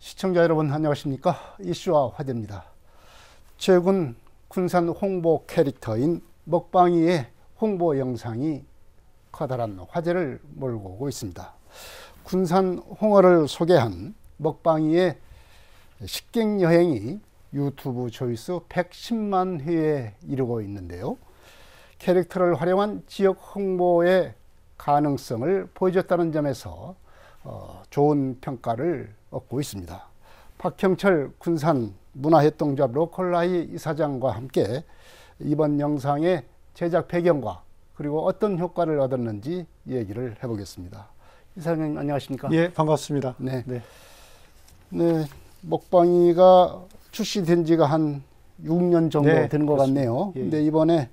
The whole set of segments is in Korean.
시청자 여러분 안녕하십니까? 이슈와 화제입니다. 최근 군산 홍보 캐릭터인 먹방이의 홍보 영상이 커다란 화제를 몰고 오고 있습니다. 군산 홍어를 소개한 먹방이의 식객 여행이 유튜브 조회수 110만 회에 이르고 있는데요. 캐릭터를 활용한 지역 홍보의 가능성을 보여줬다는 점에서 좋은 평가를 얻고 있습니다. 박형철 군산 문화협동조합 로컬라이 이사장과 함께 이번 영상의 제작 배경과 그리고 어떤 효과를 얻었는지 얘기를 해보겠습니다. 이사장님 안녕하십니까? 예, 반갑습니다. 네. 먹방이가 출시된 지가 한 6년 정도 된 것 같네요. 예, 근데 이번에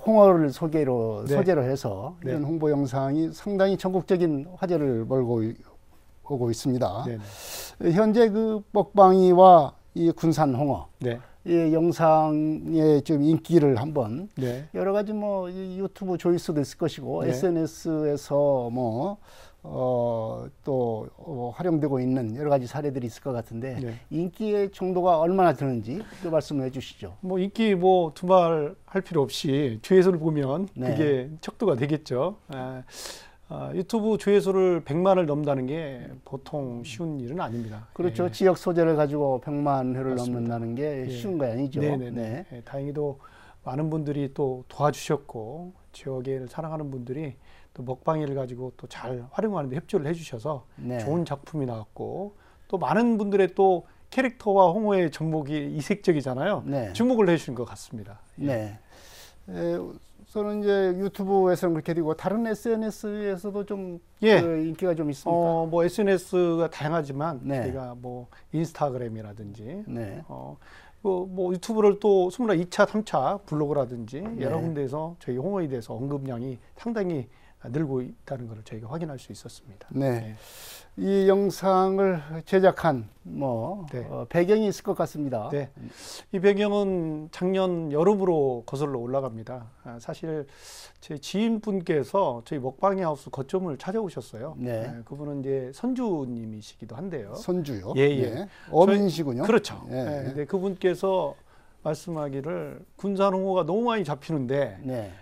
홍어를 소재로 해서 이런 네. 홍보 영상이 상당히 전국적인 화제를 몰고 오고 있습니다. 현재 그 먹방이와 이 군산 홍어 이 영상의 좀 인기를 한번 여러 가지 뭐 유튜브 조회수도 있을 것이고 SNS에서 또 활용되고 있는 여러 가지 사례들이 있을 것 같은데 인기의 정도가 얼마나 되는지 또 말씀해 주시죠. 뭐 인기 두말 할 필요 없이 조회수를 보면 그게 척도가 되겠죠. 유튜브 조회수를 100만을 넘는다는 게 보통 쉬운 일은 아닙니다. 그렇죠. 지역 소재를 가지고 100만 회를 넘는다는 게 쉬운 거 아니죠. 다행히도 많은 분들이 또 도와주셨고 지역을 사랑하는 분들이 또 먹방이를 가지고 또 잘 활용하는 데 협조를 해주셔서 좋은 작품이 나왔고 또 많은 분들의 또 캐릭터와 홍어의 접목이 이색적이잖아요. 주목을 해주신 것 같습니다. 저는 이제 유튜브에서는 그렇게 되고 다른 SNS에서도 좀 그 인기가 좀 있습니까? 뭐 SNS가 다양하지만 저희가 뭐 인스타그램이라든지 뭐 유튜브를 또 2차, 3차 블로그라든지 여러 군데에서 저희 홍어에 대해서 언급량이 상당히 늘고 있다는 것을 저희가 확인할 수 있었습니다. 이 영상을 제작한 배경이 있을 것 같습니다. 이 배경은 작년 여름으로 거슬러 올라갑니다. 사실 제 지인분께서 저희 먹방이 하우스 거점을 찾아오셨어요. 그분은 이제 선주님이시기도 한데요. 선주요? 어민이시군요. 그렇죠. 근데 그분께서 말씀하기를 군산 홍어가 너무 많이 잡히는데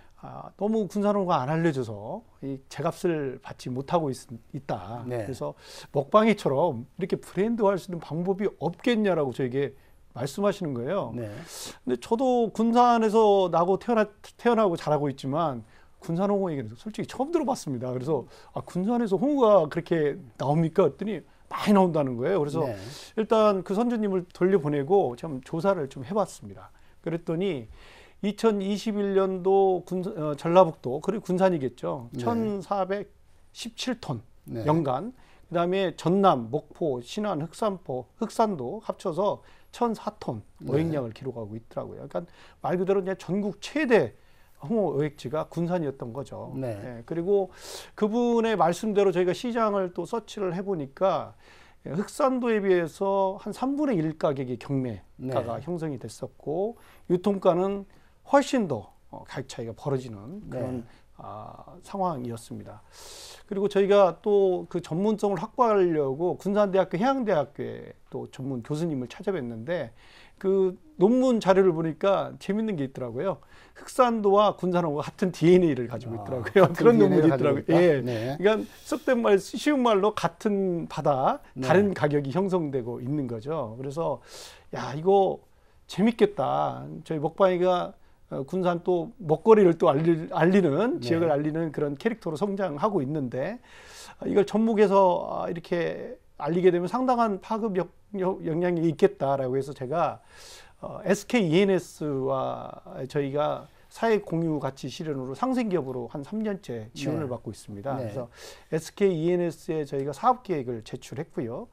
너무 군산 홍어가 안 알려져서 이 제값을 받지 못하고 있다. 그래서 먹방이처럼 이렇게 브랜드화할 수 있는 방법이 없겠냐라고 저에게 말씀하시는 거예요. 근데 저도 군산에서 태어나고 자라고 있지만 군산 홍어 얘기는 솔직히 처음 들어봤습니다. 그래서 군산에서 홍어가 그렇게 나옵니까? 했더니 많이 나온다는 거예요. 그래서 일단 그 선주님을 돌려보내고 좀 조사를 좀 해봤습니다. 그랬더니 2021년도 전라북도 그리고 군산이겠죠. 1,417톤 연간. 그다음에 전남, 목포, 신안, 흑산도 합쳐서 1,004톤 어획량을 기록하고 있더라고요. 그러니까 말 그대로 그냥 전국 최대 홍어 어획지가 군산이었던 거죠. 그리고 그분의 말씀대로 저희가 시장을 또 서치를 해보니까 흑산도에 비해서 한 3분의 1 가격의 경매가가 형성이 됐었고 유통가는 훨씬 더 가격 차이가 벌어지는 그런 상황이었습니다. 그리고 저희가 또 그 전문성을 확보하려고 군산대학교 해양대학교에 또 전문 교수님을 찾아뵀는데 그 논문 자료를 보니까 재밌는 게 있더라고요. 흑산도와 군산홍어가 같은 DNA를 가지고 있더라고요. 그런 논문이 있더라고요. 그러니까 썩된 말, 쉬운 말로 같은 바다, 다른 가격이 형성되고 있는 거죠. 그래서 야, 이거 재밌겠다. 저희 먹방이가 군산 또 먹거리를 또 알리는 지역을 알리는 그런 캐릭터로 성장하고 있는데 이걸 접목해서 이렇게 알리게 되면 상당한 파급 영향이 있겠다라고 해서 제가 SK ENS와 저희가 사회 공유 가치 실현으로 상생기업으로 한 3년째 지원을 받고 있습니다. 그래서 SK ENS에 저희가 사업 계획을 제출했고요.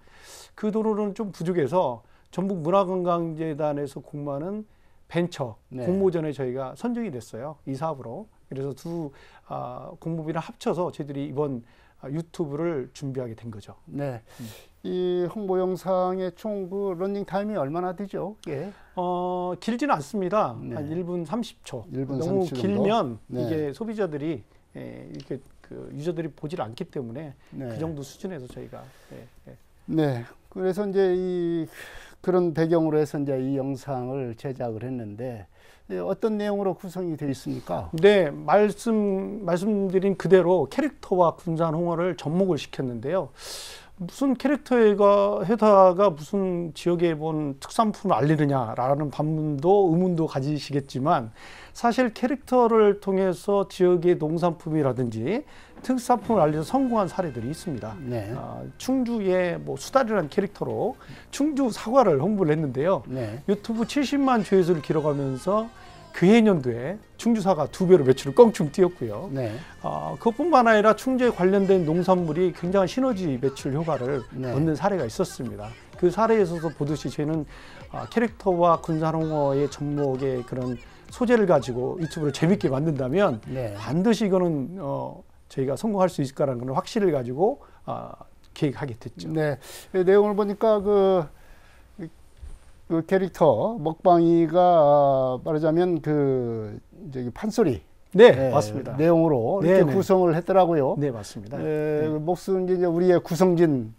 그 돈으로는 좀 부족해서 전북 문화관광재단에서 공모하는 벤처 공모전에 저희가 선정이 됐어요. 이 사업으로. 그래서 두 공모비를 합쳐서 저희들이 이번 유튜브를 준비하게 된 거죠. 이 홍보 영상의 총 그 러닝 타임이 얼마나 되죠? 길지는 않습니다. 한 1분 30초. 너무 30초 길면 이게 소비자들이 이렇게 그 유저들이 보질 않기 때문에 그 정도 수준에서 저희가 네. 그래서 이제 그런 배경으로 해서 이제 이 영상을 제작을 했는데 어떤 내용으로 구성이 되어 있습니까? 네, 말씀드린 그대로 캐릭터와 군산 홍어를 접목을 시켰는데요. 무슨 캐릭터에다가 무슨 지역에 본 특산품을 알리느냐라는 반문도 의문도 가지시겠지만 사실 캐릭터를 통해서 지역의 농산품이라든지 특산품을 알려서 성공한 사례들이 있습니다. 네. 충주의 뭐 수달이라는 캐릭터로 충주 사과를 홍보를 했는데요. 네. 유튜브 70만 조회수를 기록하면서 그해년도에 충주 사과 2배로 매출을 껑충 뛰었고요. 네. 그것뿐만 아니라 충주에 관련된 농산물이 굉장한 시너지 매출 효과를 네. 얻는 사례가 있었습니다. 그 사례에서도 보듯이 저희는 캐릭터와 군산홍어의 접목의 그런 소재를 가지고 유튜브를 재밌게 만든다면 네. 반드시 이거는 저희가 성공할 수 있을 거라는 그런 확신을 가지고 계획하게 됐죠. 네. 내용을 보니까 그 캐릭터 먹방이가 말하자면 저기 판소리 네, 맞습니다. 내용으로 이렇게 네네. 구성을 했더라고요. 네, 맞습니다. 목숨 이제 우리의 구성진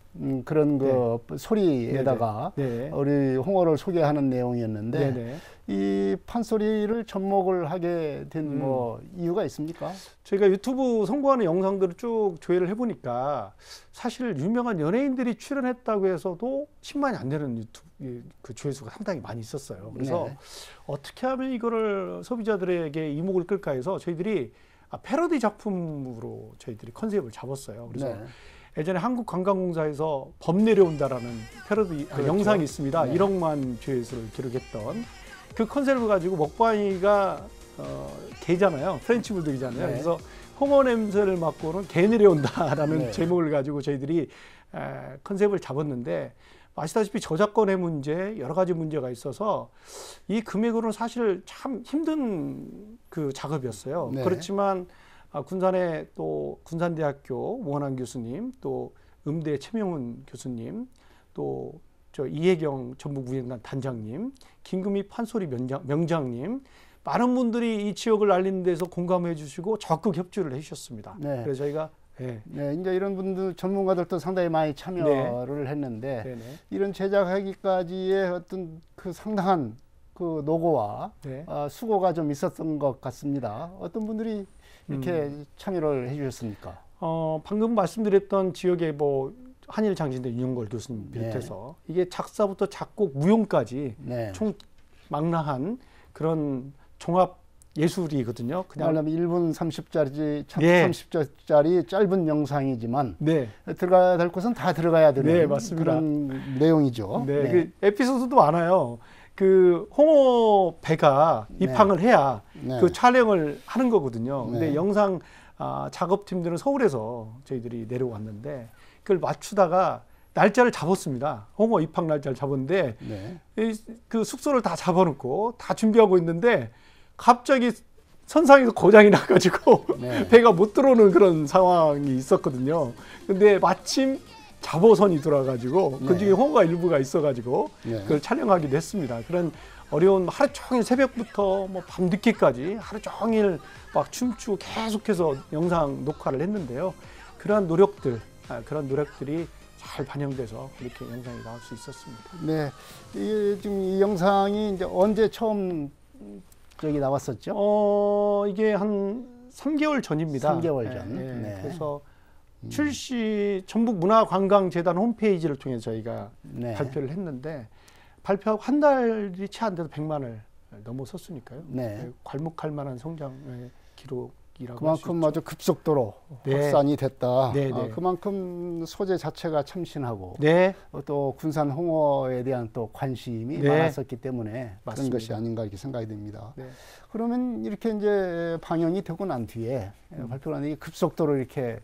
그런 그 소리에다가 네네. 우리 홍어를 소개하는 내용이었는데 네네. 이 판소리를 접목을 하게 된 뭐 이유가 있습니까? 저희가 유튜브 성공하는 영상들을 쭉 조회를 해보니까 사실 유명한 연예인들이 출연했다고 해서도 10만이 안 되는 유튜브 그 조회수가 상당히 많이 있었어요. 그래서 네. 어떻게 하면 이거를 소비자들에게 이목을 끌까 해서 저희들이 패러디 작품으로 저희들이 컨셉을 잡았어요. 그래서 네. 예전에 한국관광공사에서 범 내려온다라는 패러디 그렇죠. 영상이 있습니다. 네. 1억만 조회수를 기록했던 그 컨셉을 가지고 먹방이가 개잖아요. 프렌치 불독이잖아요. 네. 그래서 홍어 냄새를 맡고는 개 내려온다라는 네. 제목을 가지고 저희들이 컨셉을 잡았는데 아시다시피 저작권의 문제, 여러 가지 문제가 있어서 이 금액으로는 사실 참 힘든 그 작업이었어요. 네. 그렇지만 군산의 또 군산대학교 원환 교수님, 또 음대 최명훈 교수님, 또 저 이혜경 전북무역단 단장님, 김금희 판소리 명장님, 많은 분들이 이 지역을 알리는 데서 공감해 주시고 적극 협조를 해 주셨습니다. 네. 그래서 저희가 네, 이제 이런 분들 전문가들도 상당히 많이 참여를 했는데 네네. 이런 제작하기까지의 어떤 그 상당한 그 노고와 네. 수고가 좀 있었던 것 같습니다. 어떤 분들이 이렇게 참여를 해주셨습니까? 방금 말씀드렸던 지역의 뭐 한일 장신대 윤용걸 교수님 비롯해서 이게 작사부터 작곡, 무용까지 네. 총 망라한 그런 종합 예술이거든요. 그냥 말하면 1분 30짜리, 네. 30초짜리 짧은 영상이지만 네. 들어가야 될 곳은 다 들어가야 되는 네, 맞습니다. 그런 내용이죠. 네, 네. 그 에피소드도 많아요. 그 홍어 배가 입항을 해야 네. 그 촬영을 하는 거거든요. 근데 네. 영상 작업팀들은 서울에서 저희들이 내려왔는데 그걸 맞추다가 날짜를 잡았습니다. 홍어 입항 날짜를 잡았는데 네. 그 숙소를 다 잡아놓고 다 준비하고 있는데 갑자기 선상에서 고장이 나가지고 네. 배가 못 들어오는 그런 상황이 있었거든요. 근데 마침 잡어선이 돌아가지고 네. 그중에 홍어가 일부가 있어가지고 네. 그걸 촬영하기도 했습니다. 그런 어려운 하루 종일 새벽부터 뭐 밤 늦게까지 하루 종일 막 춤추고 계속해서 영상 녹화를 했는데요. 그런 노력들이 잘 반영돼서 이렇게 영상이 나올 수 있었습니다. 네, 이게 지금 이 영상이 이제 언제 처음 여기 나왔었죠? 이게 한 3개월 전입니다. 3개월 전. 네, 네. 그래서 출시 전북문화관광재단 홈페이지를 통해 저희가 네. 발표를 했는데 발표하고 한 달이 채 안 돼서 100만을 넘어섰으니까요. 네. 괄목할 만한 성장의 기록이라고 그만큼 할 아주 급속도로 네. 확산이 됐다. 네, 네. 그만큼 소재 자체가 참신하고 네, 또 군산 홍어에 대한 또 관심이 네. 많았었기 때문에 그런 맞습니다. 것이 아닌가 이렇게 생각이 듭니다. 네. 그러면 이렇게 이제 방영이 되고 난 뒤에 발표가 난 뒤에 급속도로 이렇게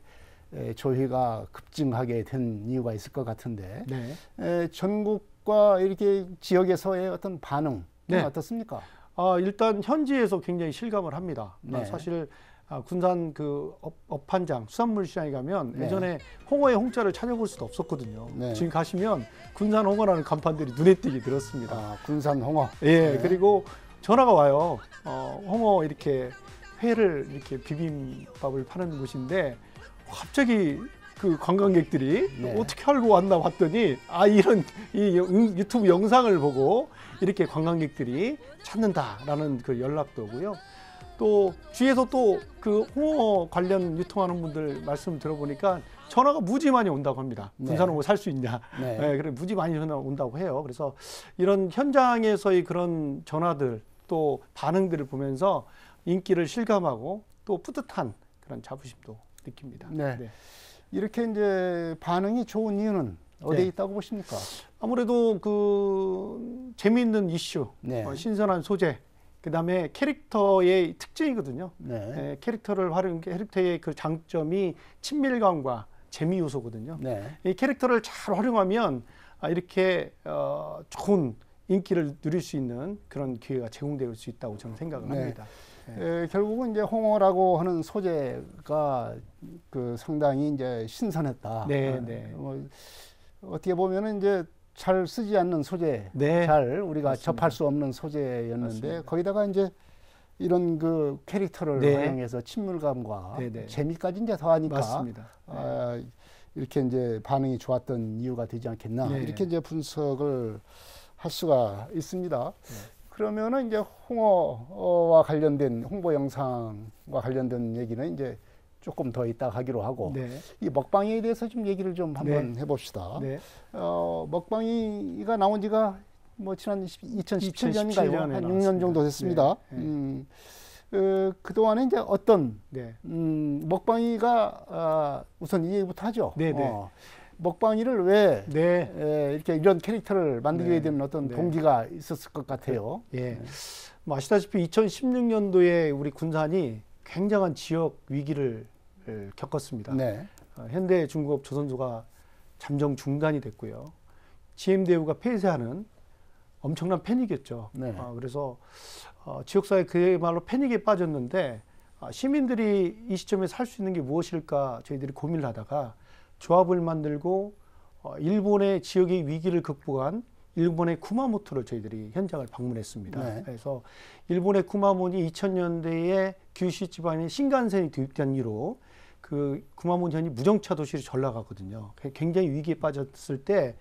조회가 급증하게 된 이유가 있을 것 같은데 네. 전국과 이렇게 지역에서의 어떤 반응은 네. 어떻습니까? 일단 현지에서 굉장히 실감을 합니다. 네. 사실 군산 그 업판장 수산물 시장에 가면 네. 예전에 홍어의 홍자를 찾아볼 수도 없었거든요. 네. 지금 가시면 군산 홍어라는 간판들이 눈에 띄게 들었습니다. 군산 홍어. 예, 네. 그리고 전화가 와요. 홍어 이렇게 회를 이렇게 비빔밥을 파는 곳인데 갑자기 그 관광객들이 네. 어떻게 알고 왔나 봤더니 이런 이 유튜브 영상을 보고 이렇게 관광객들이 찾는다라는 그 연락도 오고요. 또 주위에서 또 그 홍어 관련 유통하는 분들 말씀 들어보니까 전화가 무지 많이 온다고 합니다. 네. 군산 홍어 살 수 있냐? 네. 네, 그래 무지 많이 전화 온다고 해요. 그래서 이런 현장에서의 그런 전화들 또 반응들을 보면서 인기를 실감하고 또 뿌듯한 그런 자부심도 느낍니다. 네. 네. 이렇게 이제 반응이 좋은 이유는 어디에 네. 있다고 보십니까? 아무래도 그 재미있는 이슈, 네. 신선한 소재, 그다음에 캐릭터의 특징이거든요. 네. 캐릭터의 그 장점이 친밀감과 재미 요소거든요. 네. 이 캐릭터를 잘 활용하면 이렇게 좋은 인기를 누릴 수 있는 그런 기회가 제공될 수 있다고 저는 생각을 합니다. 결국은 이제 홍어라고 하는 소재가 그 상당히 이제 신선했다. 네. 어떻게 보면은 이제 잘 쓰지 않는 소재, 네. 잘 우리가 맞습니다. 접할 수 없는 소재였는데 맞습니다. 거기다가 이제 이런 그 캐릭터를 네. 활용해서 친밀감과 네. 재미까지 이제 더하니까 맞습니다. 이렇게 이제 반응이 좋았던 이유가 되지 않겠나 네. 이렇게 이제 분석을 할 수가 있습니다. 그러면은 이제 홍어와 관련된 홍보 영상과 관련된 얘기는 이제 조금 더 이따 하기로 하고 이 먹방이에 대해서 좀 얘기를 좀 한번 해봅시다. 먹방이가 나온 지가 뭐 지난 2017년인가요? 한 6년 정도 됐습니다. 그동안에 이제 어떤 먹방이가 우선 이 얘기부터 하죠. 먹방이를 왜 이렇게 이런 캐릭터를 만들게 된 어떤 동기가 있었을 것 같아요. 뭐 아시다시피 2016년도에 우리 군산이 굉장한 지역 위기를 겪었습니다. 현대 중공업 조선소가 잠정 중단이 됐고요. GM대우가 폐쇄하는 엄청난 패닉이었죠. 그래서 지역사회 그야말로 패닉에 빠졌는데 시민들이 이 시점에 살 수 있는 게 무엇일까 저희들이 고민을 하다가 조합을 만들고 일본의 지역의 위기를 극복한 일본의 쿠마모토를 저희들이 현장을 방문했습니다. 그래서 일본의 쿠마모니 2000년대에 규슈 지방에 신간센이 도입된 이후로 그 쿠마모니현이 무정차 도시로 전락하거든요. 굉장히 위기에 빠졌을 때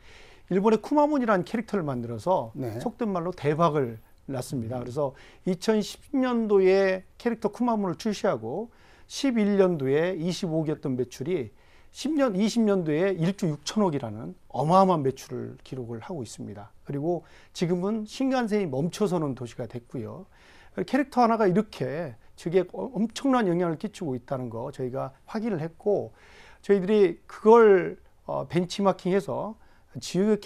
일본의 쿠마모니라는 캐릭터를 만들어서 속된 말로 대박을 났습니다. 그래서 2010년도에 캐릭터 쿠마모를 출시하고 11년도에 25억이었던 매출이 20년도에 1조 6천억이라는 어마어마한 매출을 기록을 하고 있습니다. 그리고 지금은 신간센이 멈춰서는 도시가 됐고요. 캐릭터 하나가 이렇게 저게 엄청난 영향을 끼치고 있다는 거 저희가 확인을 했고 저희들이 그걸 벤치마킹해서 지역의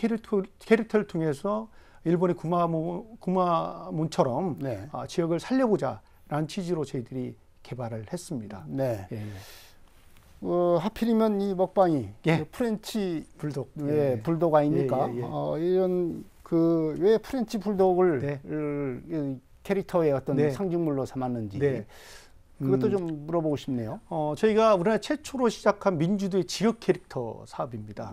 캐릭터를 통해서 일본의 구마몬처럼 지역을 살려보자라는 취지로 저희들이 개발을 했습니다. 하필이면 이 먹방이 그 프렌치 불독, 불독 아닙니까? 이런 그 왜 프렌치 불독을 캐릭터의 어떤 상징물로 삼았는지 그것도 좀 물어보고 싶네요. 저희가 우리나라 최초로 시작한 민주도의 지역 캐릭터 사업입니다.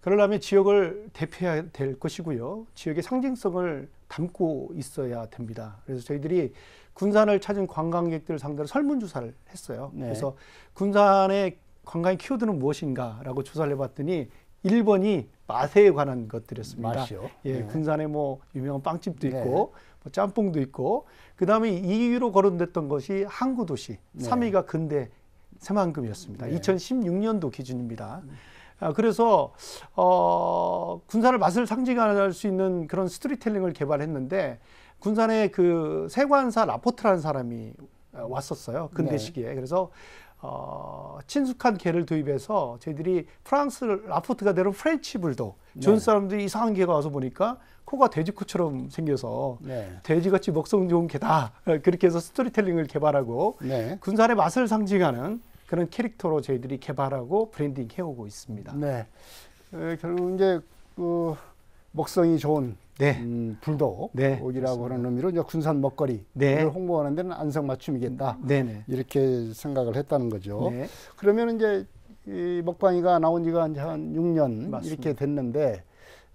그러려면 지역을 대표해야 될 것이고요. 지역의 상징성을 담고 있어야 됩니다. 그래서 저희들이 군산을 찾은 관광객들 상대로 설문조사를 했어요. 그래서 군산의 관광의 키워드는 무엇인가라고 조사를 해봤더니 1번이 맛에 관한 것들이었습니다. 맛이요? 군산에 뭐 유명한 빵집도 있고 뭐 짬뽕도 있고 그 다음에 2위로 거론됐던 것이 항구도시, 3위가 근대 새만금이었습니다. 2016년도 기준입니다. 그래서 군산을 맛을 상징할 수 있는 그런 스토리텔링을 개발했는데 군산에 그 세관사 라포트라는 사람이 왔었어요. 근대 시기에. 그래서 친숙한 개를 도입해서 저희들이 프랑스 라포트가 되는 프렌치 불독. 좋은 사람들이 이상한 개가 와서 보니까 코가 돼지코처럼 생겨서 돼지같이 먹성 좋은 개다. 그렇게 해서 스토리텔링을 개발하고 군산의 맛을 상징하는 그런 캐릭터로 저희들이 개발하고 브랜딩 해오고 있습니다. 결국 이제 그 먹성이 좋은 불독이라고 하는 의미로 이제 군산 먹거리를 홍보하는 데는 안성맞춤이겠다. 이렇게 생각을 했다는 거죠. 그러면 이제 이 먹방이가 나온 지가 이제 한 6년 맞습니다. 이렇게 됐는데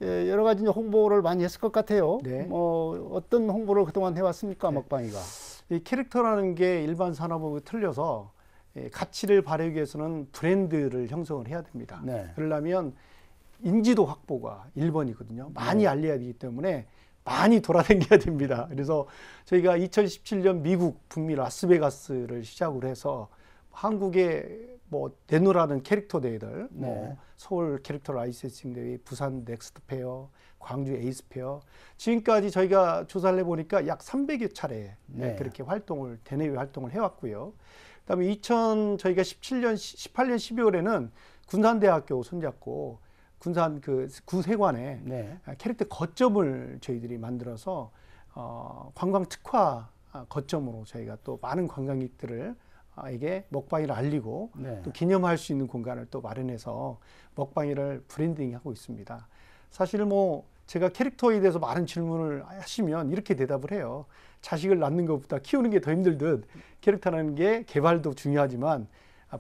여러 가지 이제 홍보를 많이 했을 것 같아요. 뭐 어떤 홍보를 그동안 해왔습니까, 먹방이가? 이 캐릭터라는 게 일반 산업하고 틀려서 가치를 발휘하기 위해서는 브랜드를 형성을 해야 됩니다. 네. 그러려면 인지도 확보가 1번이거든요. 많이 알려야 되기 때문에 많이 돌아다녀야 됩니다. 그래서 저희가 2017년 미국 북미 라스베가스를 시작으로 해서 한국의 뭐 내노라는 캐릭터 대회들, 네. 뭐 서울 캐릭터 라이센싱 대회, 부산 넥스트 페어, 광주 에이스 페어, 지금까지 저희가 조사를 해보니까 약 300여 차례 네. 그렇게 활동을 대내외 활동을 해왔고요. 그다음에 저희가 18년 12월에는 군산대학교 손잡고 군산 그 구세관에 네. 캐릭터 거점을 저희들이 만들어서 관광 특화 거점으로 저희가 또 많은 관광객들을 에게 먹방이를 알리고 네. 또 기념할 수 있는 공간을 또 마련해서 먹방이를 브랜딩하고 있습니다. 사실 뭐 제가 캐릭터에 대해서 많은 질문을 하시면 이렇게 대답을 해요. 자식을 낳는 것보다 키우는 게 더 힘들듯 캐릭터라는 게 개발도 중요하지만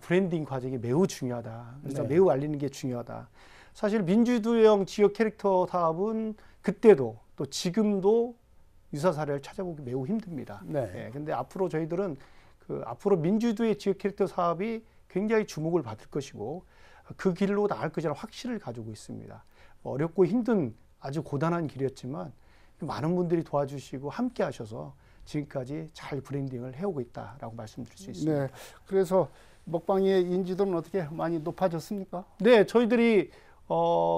브랜딩 과정이 매우 중요하다. 그래서 네. 매우 알리는 게 중요하다. 사실 민주도형 지역 캐릭터 사업은 그때도 또 지금도 유사 사례를 찾아보기 매우 힘듭니다. 네. 근데 앞으로 저희들은 앞으로 민주도의 지역 캐릭터 사업이 굉장히 주목을 받을 것이고 그 길로 나갈 것이라는 확신을 가지고 있습니다. 어렵고 힘든 아주 고단한 길이었지만 많은 분들이 도와주시고 함께 하셔서 지금까지 잘 브랜딩을 해오고 있다라고 말씀드릴 수 있습니다. 네. 그래서 먹방의 인지도는 어떻게 많이 높아졌습니까? 네, 저희들이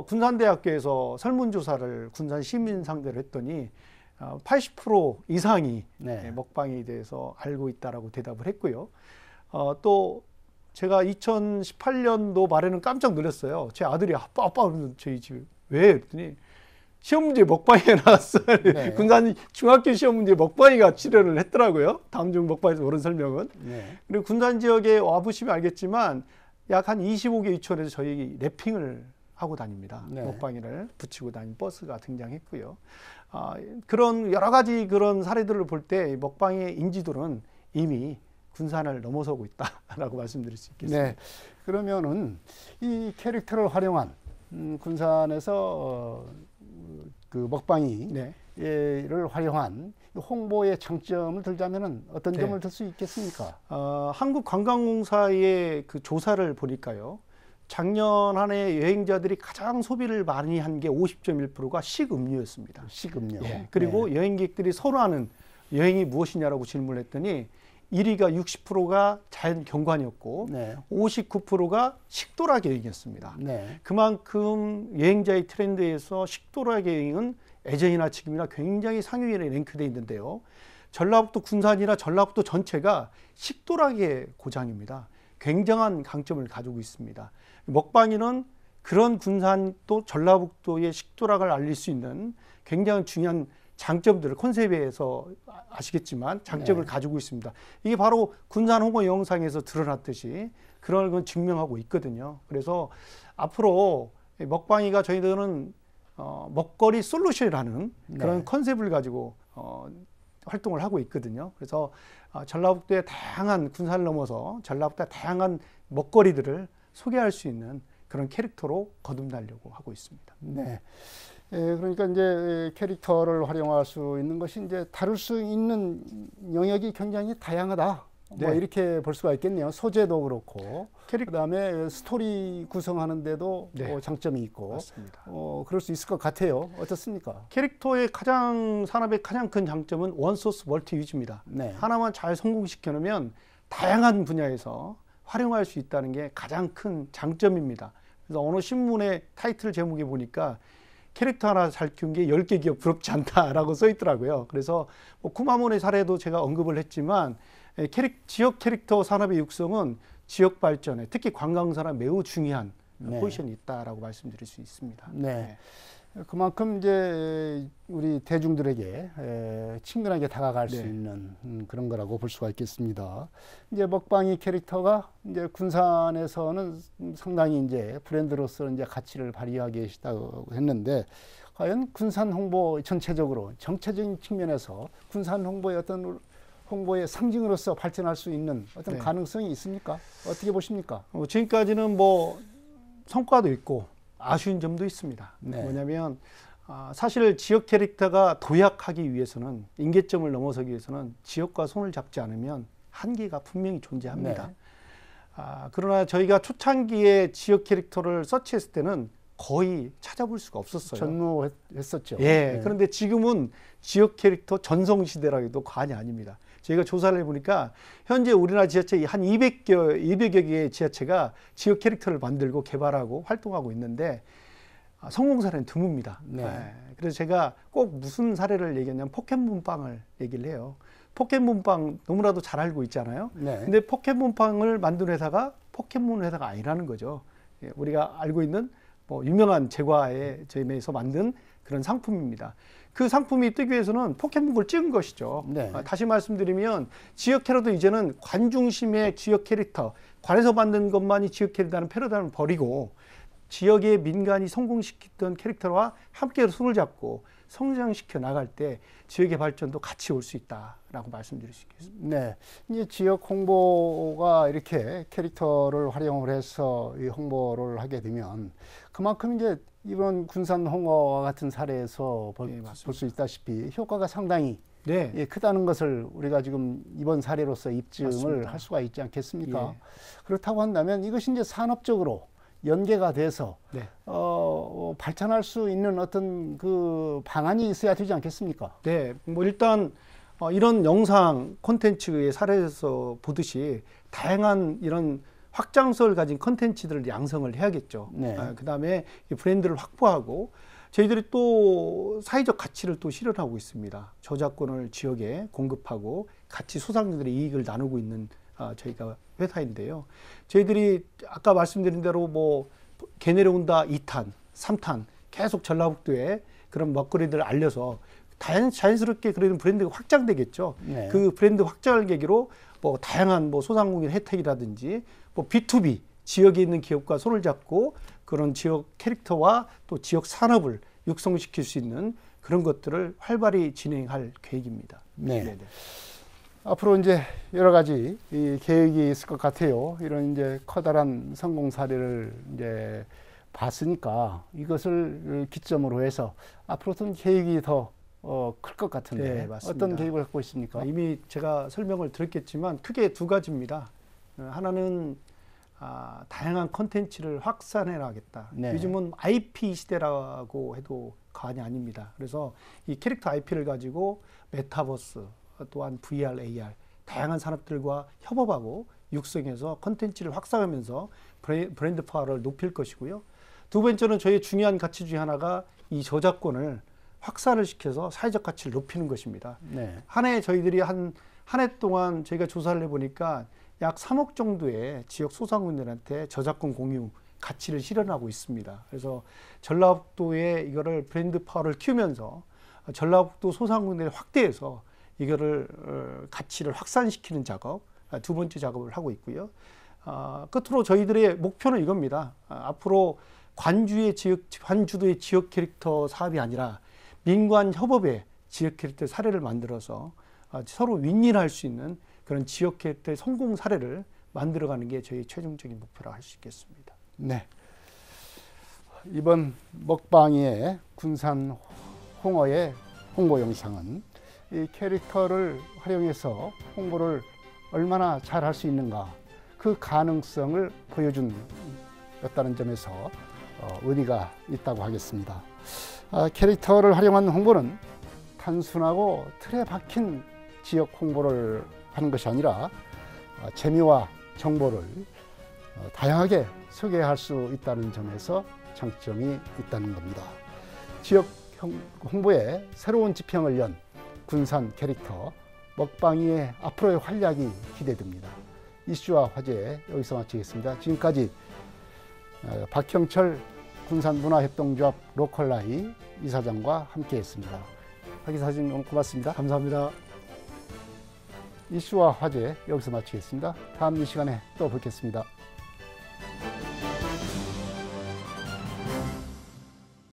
군산대학교에서 설문조사를 군산 시민 상대로 했더니 80% 이상이 네. 먹방에 대해서 알고 있다라고 대답을 했고요. 또 제가 2018년도 말에는 깜짝 놀랐어요. 제 아들이 아빠 저희 집에 왜? 그랬더니 시험 문제 먹방이가 나왔어요. 네. 군산 중학교 시험 문제 먹방이가 출연을 했더라고요. 다음 중 먹방에서 옳은 설명은. 네. 그리고 군산 지역에 와보시면 알겠지만 약 한 25개 유치원에서 저희 랩핑을 하고 다닙니다. 네. 먹방이를 붙이고 다니는 버스가 등장했고요. 그런 여러 가지 그런 사례들을 볼 때 먹방의 인지도는 이미 군산을 넘어서고 있다라고 말씀드릴 수 있겠습니다. 네. 그러면은 이 캐릭터를 활용한 군산에서 그 먹방이 네. 를 활용한 홍보의 장점을 들자면은 어떤 네. 점을 들 수 있겠습니까? 한국관광공사의 그 조사를 보니까요. 작년 한 해 여행자들이 가장 소비를 많이 한 게 50.1%가 식음료였습니다. 식음료. 예, 그리고 네. 여행객들이 선호하는 여행이 무엇이냐라고 질문을 했더니 1위가 60%가 자연 경관이었고 네. 59%가 식도락 여행이었습니다. 네. 그만큼 여행자의 트렌드에서 식도락 여행은 예전이나 지금이나 굉장히 상위에 랭크되어 있는데요. 전라북도 군산이나 전라북도 전체가 식도락의 고장입니다. 굉장한 강점을 가지고 있습니다. 먹방이는 그런 군산 또 전라북도의 식도락을 알릴 수 있는 굉장히 중요한 장점들을 컨셉에서 아시겠지만 장점을 네. 가지고 있습니다. 이게 바로 군산 홍보 영상에서 드러났듯이 그런 건 증명하고 있거든요. 그래서 앞으로 먹방이가 저희들은 먹거리 솔루션이라는 그런 네. 컨셉을 가지고 활동을 하고 있거든요. 그래서 전라북도의 다양한 군산을 넘어서 전라북도의 다양한 먹거리들을 소개할 수 있는 그런 캐릭터로 거듭나려고 하고 있습니다. 네. 그러니까 이제 캐릭터를 활용할 수 있는 것이 이제 다룰 수 있는 영역이 굉장히 다양하다. 네. 뭐 이렇게 볼 수가 있겠네요. 소재도 그렇고, 그다음에 스토리 구성하는데도 네. 장점이 있고, 맞습니다. 그럴 수 있을 것 같아요. 어떻습니까? 캐릭터의 산업의 가장 큰 장점은 원소스 멀티 유즈입니다. 네. 하나만 잘 성공시켜 놓으면 다양한 분야에서 활용할 수 있다는 게 가장 큰 장점입니다. 그래서 어느 신문의 타이틀 제목에 보니까 캐릭터 하나 잘 키운 게 10개 기업 부럽지 않다라고 써 있더라고요. 그래서 뭐 쿠마몬의 사례도 제가 언급을 했지만 지역 캐릭터 산업의 육성은 지역 발전에 특히 관광 산업 매우 중요한 네. 포지션이 있다라고 말씀드릴 수 있습니다. 네. 그만큼 이제 우리 대중들에게 친근하게 다가갈 수 네. 있는 그런 거라고 볼 수가 있겠습니다. 이제 먹방이 캐릭터가 이제 군산에서는 상당히 이제 브랜드로서 이제 가치를 발휘하고 계시다고 했는데 과연 군산 홍보 전체적으로 정체적인 측면에서 군산 홍보의 어떤 홍보의 상징으로서 발전할 수 있는 어떤 네. 가능성이 있습니까? 어떻게 보십니까? 지금까지는 뭐 성과도 있고 아쉬운 점도 있습니다. 네. 뭐냐면 사실 지역 캐릭터가 도약하기 위해서는 임계점을 넘어서기 위해서는 지역과 손을 잡지 않으면 한계가 분명히 존재합니다. 네. 그러나 저희가 초창기에 지역 캐릭터를 서치했을 때는 거의 찾아볼 수가 없었어요. 전무했었죠. 예. 네. 그런데 지금은 지역 캐릭터 전성시대라 해도 과언이 아닙니다. 저희가 조사를 해보니까 현재 우리나라 지자체 한 200여 개의 지자체가 지역 캐릭터를 만들고 개발하고 활동하고 있는데 성공 사례는 드뭅니다. 네. 예. 그래서 제가 꼭 무슨 사례를 얘기했냐면 포켓몬빵을 얘기를 해요. 포켓몬빵 너무나도 잘 알고 있잖아요. 네. 근데 포켓몬빵을 만든 회사가 포켓몬 회사가 아니라는 거죠. 예. 우리가 알고 있는 뭐 유명한 제과의 점에서 만든 그런 상품입니다. 그 상품이 뜨기 위해서는 포켓몬을 찍은 것이죠. 네. 다시 말씀드리면 지역 캐릭터 이제는 관 중심의 지역 캐릭터, 관에서 만든 것만이 지역 캐릭터라는 패러다임을 버리고 지역의 민간이 성공시켰던 캐릭터와 함께 손을 잡고 성장시켜 나갈 때 지역의 발전도 같이 올 수 있다라고 말씀드릴 수 있겠습니다. 네, 이제 지역 홍보가 이렇게 캐릭터를 활용을 해서 이 홍보를 하게 되면 그만큼 이제 이번 군산 홍어와 같은 사례에서 볼 수 있다시피 효과가 상당히 네. 예, 크다는 것을 우리가 지금 이번 사례로서 입증을 맞습니다. 할 수가 있지 않겠습니까? 예. 그렇다고 한다면 이것이 이제 산업적으로 연계가 돼서 네. 발전할 수 있는 어떤 그 방안이 있어야 되지 않겠습니까? 네, 뭐 일단 이런 영상 콘텐츠의 사례에서 보듯이 다양한 이런 확장성을 가진 콘텐츠들을 양성을 해야겠죠. 네. 그다음에 이 브랜드를 확보하고 저희들이 또 사회적 가치를 또 실현하고 있습니다. 저작권을 지역에 공급하고 같이 소상공인들의 이익을 나누고 있는 저희가 회사인데요. 저희들이 아까 말씀드린 대로 뭐 개 내려온다 2탄, 3탄 계속 전라북도에 그런 먹거리들을 알려서 자연스럽게 그런 브랜드가 확장되겠죠. 네. 그 브랜드 확장을 계기로 뭐 다양한 뭐 소상공인 혜택이라든지 뭐 B2B 지역에 있는 기업과 손을 잡고 그런 지역 캐릭터와 또 지역 산업을 육성시킬 수 있는 그런 것들을 활발히 진행할 계획입니다. 네. 네네. 앞으로 이제 여러 가지 이 계획이 있을 것 같아요. 이런 이제 커다란 성공 사례를 이제 봤으니까 이것을 기점으로 해서 앞으로 어떤 계획이 더 클 것 같은데 네, 맞습니다. 어떤 계획을 갖고 있습니까? 이미 제가 설명을 드렸겠지만 크게 두 가지입니다. 하나는 다양한 콘텐츠를 확산해 나가겠다. 네. 요즘은 IP 시대라고 해도 과언이 아닙니다. 그래서 이 캐릭터 IP를 가지고 메타버스 또한 VR, AR 다양한 산업들과 협업하고 육성해서 콘텐츠를 확산하면서 브랜드 파워를 높일 것이고요. 두 번째는 저희의 중요한 가치 중에 하나가 이 저작권을 확산을 시켜서 사회적 가치를 높이는 것입니다. 네. 한 해 저희들이 한 해 동안 저희가 조사를 해보니까 약 3억 정도의 지역 소상공인들한테 저작권 공유 가치를 실현하고 있습니다. 그래서 전라북도에 이거를 브랜드 파워를 키우면서 전라북도 소상공인들을 확대해서 이거를 가치를 확산시키는 작업, 두 번째 작업을 하고 있고요. 끝으로 저희들의 목표는 이겁니다. 앞으로 관주도의 지역 캐릭터 사업이 아니라 민관 협업의 지역 캐릭터 사례를 만들어서 서로 윈윈할 수 있는 그런 지역 캐릭터의 성공 사례를 만들어가는 게 저희 최종적인 목표라 할 수 있겠습니다. 네. 이번 먹방이의 군산 홍어의 홍보 영상은 이 캐릭터를 활용해서 홍보를 얼마나 잘 할 수 있는가 그 가능성을 보여준다는 점에서 의미가 있다고 하겠습니다. 캐릭터를 활용한 홍보는 단순하고 틀에 박힌 지역 홍보를 하는 것이 아니라 재미와 정보를 다양하게 소개할 수 있다는 점에서 장점이 있다는 겁니다. 지역 홍보의 새로운 지평을 연 군산 캐릭터 먹방이의 앞으로의 활약이 기대됩니다. 이슈와 화제 여기서 마치겠습니다. 지금까지 박형철 군산문화협동조합 로컬라이 이사장과 함께했습니다. 박 이사장님 오늘 고맙습니다. 감사합니다. 이슈와 화제 여기서 마치겠습니다. 다음 이 시간에 또 뵙겠습니다.